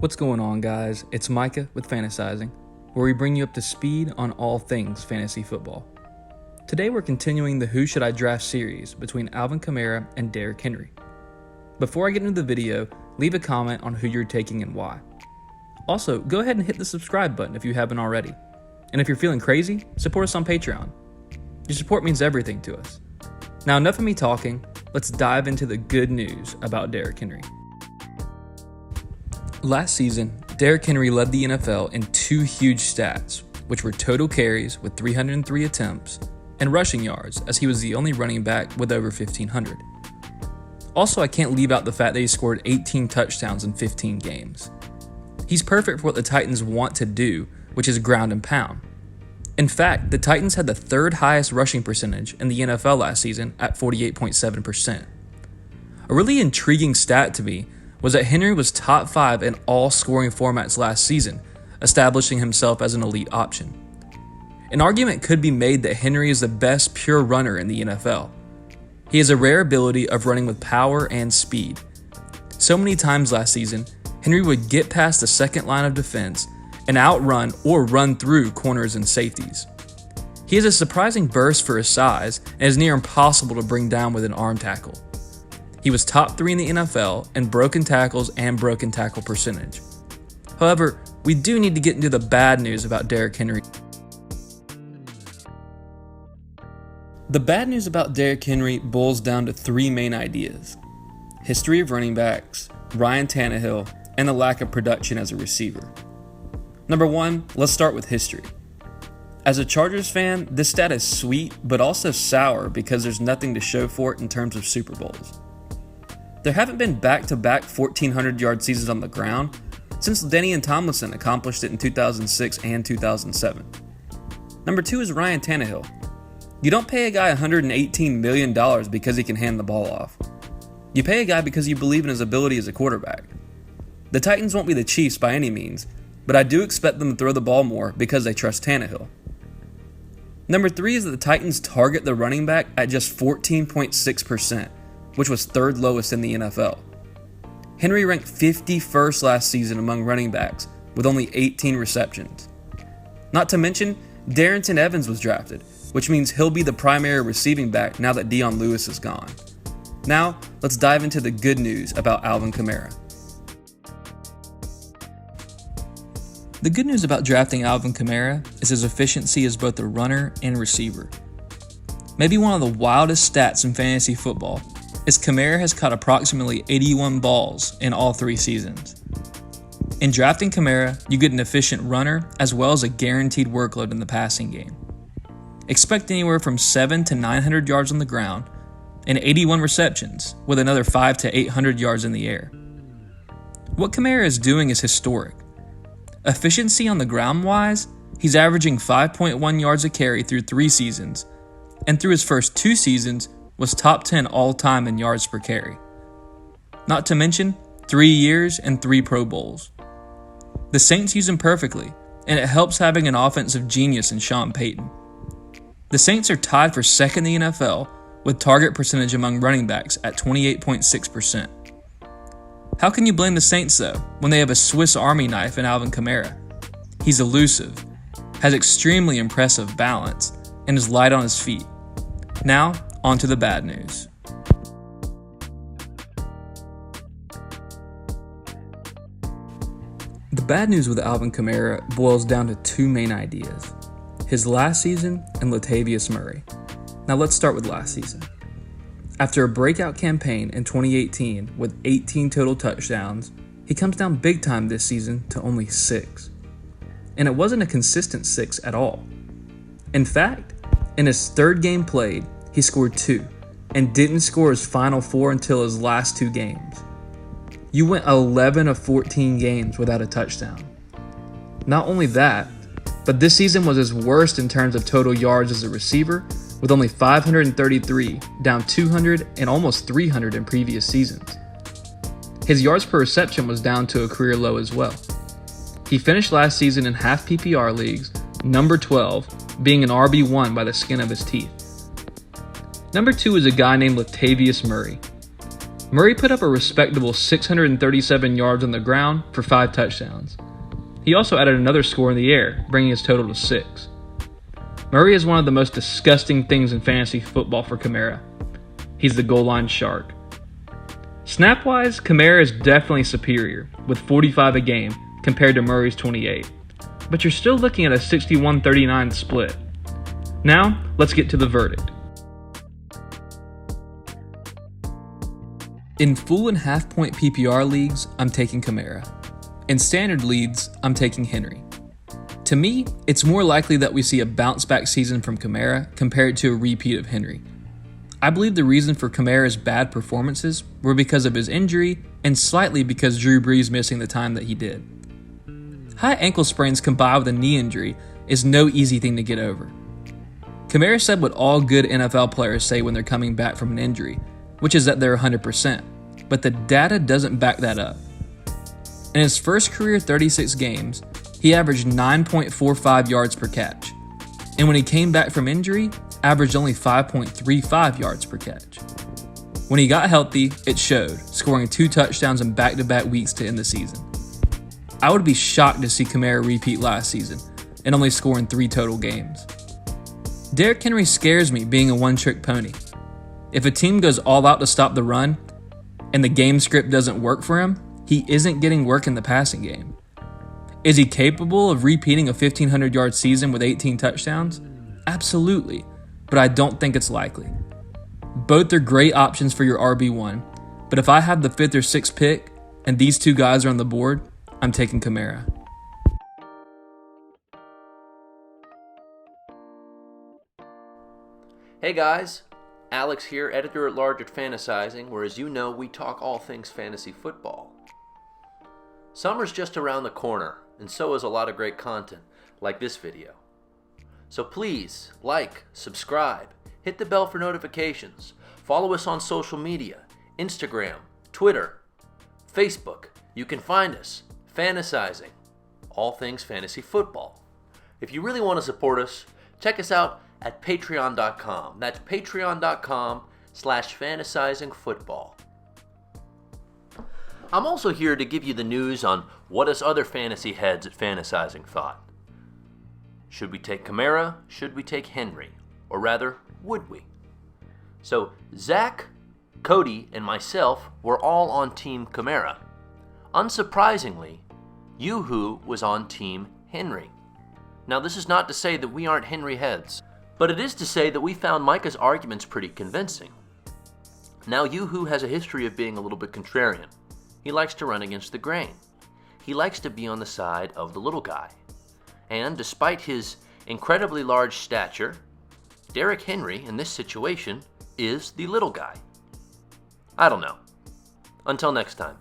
What's going on, guys? It's Micah with Fantasizing, where we bring you up to speed on all things fantasy football. Today we're continuing the Who Should I Draft series between Alvin Kamara and Derrick Henry. Before I get into the video, leave a comment on who you're taking and why. Also, go ahead and hit the subscribe button if you haven't already. And if you're feeling crazy, support us on Patreon. Your support means everything to us. Now, enough of me talking, let's dive into the good news about Derrick Henry. Last season, Derrick Henry led the NFL in two huge stats, which were total carries with 303 attempts and rushing yards, as he was the only running back with over 1,500. Also, I can't leave out the fact that he scored 18 touchdowns in 15 games. He's perfect for what the Titans want to do, which is ground and pound. In fact, the Titans had the third highest rushing percentage in the NFL last season at 48.7%. A really intriguing stat to me was that Henry was top 5 in all scoring formats last season, establishing himself as an elite option. An argument could be made that Henry is the best pure runner in the NFL. He has a rare ability of running with power and speed. So many times last season, Henry would get past the second line of defense and outrun or run through corners and safeties. He has a surprising burst for his size and is near impossible to bring down with an arm tackle. He was top 3 in the NFL in broken tackles and broken tackle percentage. However, we do need to get into the bad news about Derrick Henry. The bad news about Derrick Henry boils down to 3 main ideas: history of running backs, Ryan Tannehill, and the lack of production as a receiver. Number 1, let's start with history. As a Chargers fan, this stat is sweet, but also sour because there's nothing to show for it in terms of Super Bowls. There haven't been back-to-back 1,400-yard seasons on the ground since Denny and Tomlinson accomplished it in 2006 and 2007. Number 2 is Ryan Tannehill. You don't pay a guy $118 million because he can hand the ball off. You pay a guy because you believe in his ability as a quarterback. The Titans won't be the Chiefs by any means, but I do expect them to throw the ball more because they trust Tannehill. Number 3 is that the Titans target the running back at just 14.6%, which was third lowest in the NFL. Henry ranked 51st last season among running backs with only 18 receptions. Not to mention, Darrynton Evans was drafted, which means he'll be the primary receiving back now that Dion Lewis is gone. Now, let's dive into the good news about Alvin Kamara. The good news about drafting Alvin Kamara is his efficiency as both a runner and receiver. Maybe one of the wildest stats in fantasy football is Kamara has caught approximately 81 balls in all 3 seasons. In drafting Kamara, you get an efficient runner as well as a guaranteed workload in the passing game. Expect anywhere from 700 to 900 yards on the ground and 81 receptions with another 500 to 800 yards in the air. What Kamara is doing is historic. Efficiency on the ground wise, he's averaging 5.1 yards a carry through 3 seasons, and through his first 2 seasons was top 10 all-time in yards per carry. Not to mention 3 years and 3 Pro Bowls. The Saints use him perfectly, and it helps having an offensive genius in Sean Payton. The Saints are tied for second in the NFL with target percentage among running backs at 28.6%. How can you blame the Saints though, when they have a Swiss Army knife in Alvin Kamara? He's elusive, has extremely impressive balance, and is light on his feet. Now, on to the bad news. The bad news with Alvin Kamara boils down to 2 main ideas: his last season and Latavius Murray. Now let's start with last season. After a breakout campaign in 2018 with 18 total touchdowns, he comes down big time this season to only 6. And it wasn't a consistent 6 at all. In fact, in his 3rd game played, he scored 2 and didn't score his final 4 until his last 2 games. You went 11 of 14 games without a touchdown. Not only that, but this season was his worst in terms of total yards as a receiver, with only 533, down 200 and almost 300 in previous seasons. His yards per reception was down to a career low as well. He finished last season in half PPR leagues, number 12, being an RB1 by the skin of his teeth. Number 2 is a guy named Latavius Murray. Murray put up a respectable 637 yards on the ground for 5 touchdowns. He also added another score in the air, bringing his total to 6. Murray is one of the most disgusting things in fantasy football for Kamara. He's the goal line shark. Snap-wise, Kamara is definitely superior, with 45 a game compared to Murray's 28. But you're still looking at a 61-39 split. Now, let's get to the verdict. In full and half-point PPR leagues, I'm taking Kamara. In standard leagues, I'm taking Henry. To me, it's more likely that we see a bounce-back season from Kamara compared to a repeat of Henry. I believe the reason for Kamara's bad performances were because of his injury and slightly because Drew Brees missing the time that he did. High ankle sprains combined with a knee injury is no easy thing to get over. Kamara said what all good NFL players say when they're coming back from an injury, which is that they're 100%, but the data doesn't back that up. In his first career 36 games, he averaged 9.45 yards per catch, and when he came back from injury, averaged only 5.35 yards per catch. When he got healthy, it showed, scoring 2 touchdowns in back-to-back weeks to end the season. I would be shocked to see Kamara repeat last season and only score in 3 total games. Derrick Henry scares me being a one-trick pony. If a team goes all out to stop the run and the game script doesn't work for him, he isn't getting work in the passing game. Is he capable of repeating a 1,500-yard season with 18 touchdowns? Absolutely, but I don't think it's likely. Both are great options for your RB1, but if I have the 5th or 6th pick and these 2 guys are on the board, I'm taking Kamara. Hey guys, Alex here, editor-at-large at Fantasizing, where as you know, we talk all things fantasy football. Summer's just around the corner, and so is a lot of great content, like this video. So please, like, subscribe, hit the bell for notifications, follow us on social media, Instagram, Twitter, Facebook. You can find us, Fantasizing, all things fantasy football. If you really want to support us, check us out at patreon.com. That's patreon.com/fantasizingfootball. I'm also here to give you the news on what us other fantasy heads at Fantasizing thought. Should we take Kamara? Should we take Henry? Or rather, would we? So, Zach, Cody, and myself were all on Team Kamara. Unsurprisingly, Yoo-Hoo was on Team Henry. Now, this is not to say that we aren't Henry heads, but it is to say that we found Micah's arguments pretty convincing. Now, Yoo-Hoo has a history of being a little bit contrarian. He likes to run against the grain. He likes to be on the side of the little guy. And despite his incredibly large stature, Derrick Henry, in this situation, is the little guy. I don't know. Until next time.